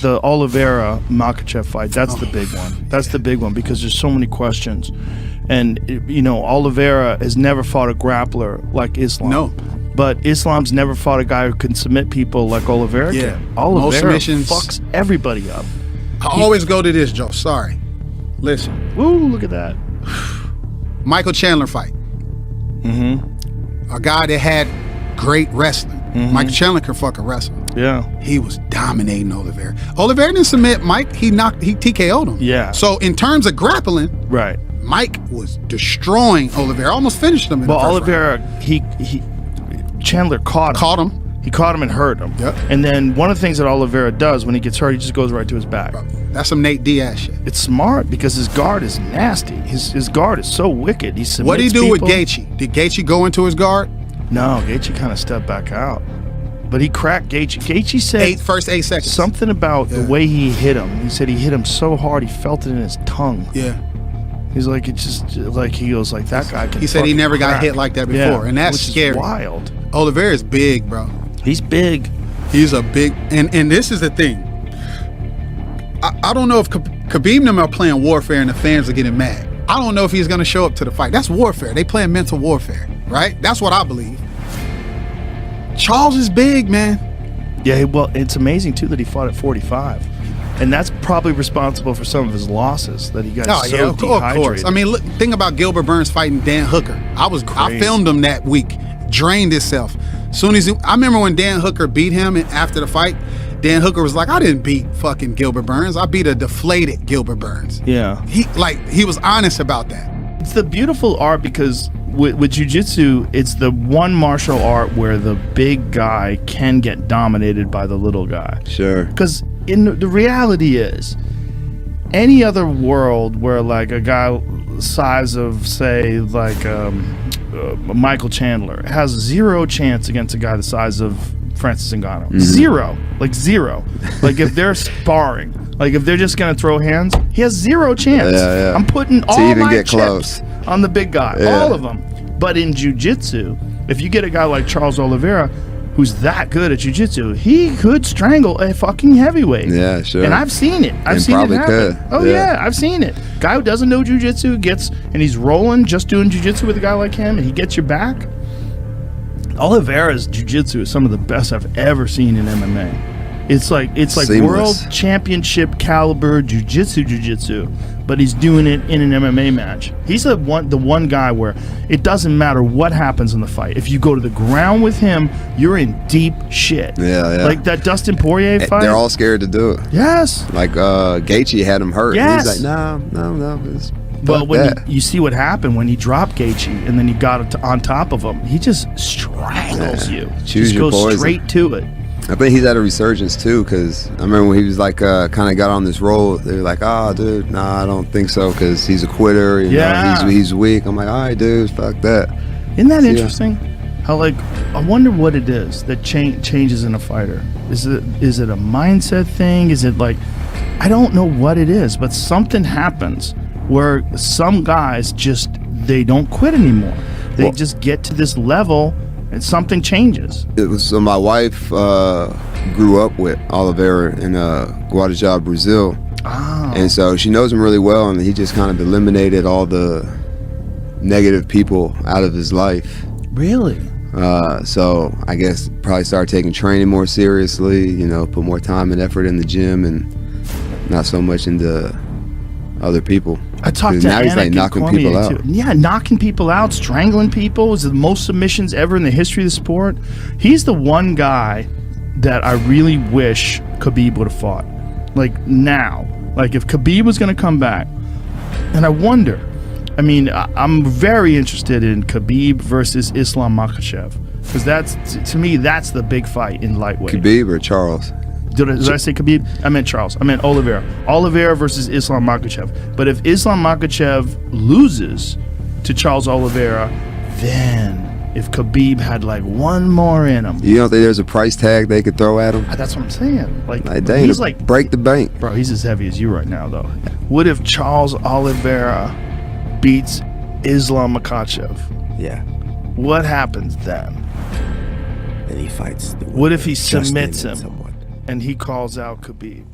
the Oliveira Makhachev fight. That's the big one. That's the big one because there's so many questions. And, you know, Oliveira has never fought a grappler like Islam. No. But Islam's never fought a guy who can submit people like Oliveira can. Oliveira fucks everybody up. I always go to this, Joe. Sorry. Listen. Woo, look at that. Michael Chandler fight. A guy that had great wrestling. Michael Chandler could fucking wrestle. Yeah. He was dominating Oliveira. Oliveira didn't submit Mike. He TKO'd him. Yeah. So in terms of grappling, right, Mike was destroying Oliveira. Almost finished him in the first Oliveira, round. Chandler caught him. He caught him and hurt him. Yep. And then one of the things that Oliveira does when he gets hurt, he just goes right to his back. Bro, that's some Nate Diaz shit. It's smart because his guard is nasty. His guard is so wicked. He submits What did he do people. with Gaethje? Did Gaethje go into his guard? No, Gaethje kind of stepped back out. But he cracked Gaethje. Gaethje said first 8 seconds. Something about the way he hit him. He said he hit him so hard he felt it in his tongue. Yeah. He's like, it just like he goes like that guy can. He said he never got hit like that before, and that's scary. Is wild. Oliveira's big, bro. He's big. He's a big, and this is the thing. I don't know if Khabib and them are playing warfare and the fans are getting mad. I don't know if he's going to show up to the fight. That's warfare. They playing mental warfare, right? That's what I believe. Charles is big, man. Yeah, well, it's amazing too that he fought at 45. And that's probably responsible for some of his losses that he got dehydrated. Of course. I mean, look, think about Gilbert Burns fighting Dan Hooker. I filmed him that week. Drained himself. Soon as I remember when Dan Hooker beat him after the fight, Dan Hooker was like, I didn't beat fucking Gilbert Burns. I beat a deflated Gilbert Burns. Yeah. He was honest about that. It's the beautiful art because with jiu-jitsu, it's the one martial art where the big guy can get dominated by the little guy. Sure. Because the reality is, any other world where like a guy size of say like Michael Chandler has zero chance against a guy the size of Francis Ngannou. Zero. Like if they're sparring, like if they're just gonna throw hands, he has zero chance. Yeah. I'm putting all even my get chips on the big guy, all of them. But in jiu-jitsu, if you get a guy like Charles Oliveira who's that good at jiu-jitsu, he could strangle a fucking heavyweight. Yeah, sure. And I've seen it. I've seen it happen. Could. Oh yeah, I've seen it. Guy who doesn't know jiu-jitsu and he's rolling just doing jiu-jitsu with a guy like him, and he gets your back. Oliveira's jiu-jitsu is some of the best I've ever seen in MMA. It's like Seamless. world championship caliber jiu-jitsu, but he's doing it in an MMA match. He's the one guy where it doesn't matter what happens in the fight. If you go to the ground with him, you're in deep shit. Yeah. Like that Dustin Poirier fight. They're all scared to do it. Yes. Like Gaethje had him hurt. Yes. He's like, no. But when you see what happened when he dropped Gaethje and then he got on top of him, he just strangles you. Choose just your goes poison. straight to it. I think he's at a resurgence too, because I remember when he was like kind of got on this roll, they were like, dude, nah, I don't think so, because he's a quitter, you know, he's weak. I'm like, all right, dude, fuck that. Isn't that interesting? How like, I wonder what it is that changes in a fighter. Is it a mindset thing? Is it like, I don't know what it is, but something happens where some guys just, they don't quit anymore. They just get to this level and something changes. It was my wife grew up with Oliveira in Guadalajara, Brazil. And so she knows him really well, and he just kind of eliminated all the negative people out of his life. Really? So I guess probably started taking training more seriously, you know, put more time and effort in the gym and not so much into other people. I talked to now he's like Anik knocking Cormier people out. too. Yeah, knocking people out, strangling people. Is the most submissions ever in the history of the sport. He's the one guy that I really wish Khabib would have fought. Like now, like if Khabib was going to come back, and I wonder. I mean, I'm very interested in Khabib versus Islam Makhachev, because that's to me that's the big fight in lightweight. Khabib or Charles? Did I say Khabib? I meant Charles. I meant Oliveira. Oliveira versus Islam Makhachev. But if Islam Makhachev loses to Charles Oliveira, then if Khabib had like one more in him. You don't think there's a price tag they could throw at him? That's what I'm saying. Like dang, he's like break the bank. Bro, he's as heavy as you right now though. What if Charles Oliveira beats Islam Makhachev? Yeah. What happens then? Then he fights. What if he submits him and he calls out Khabib?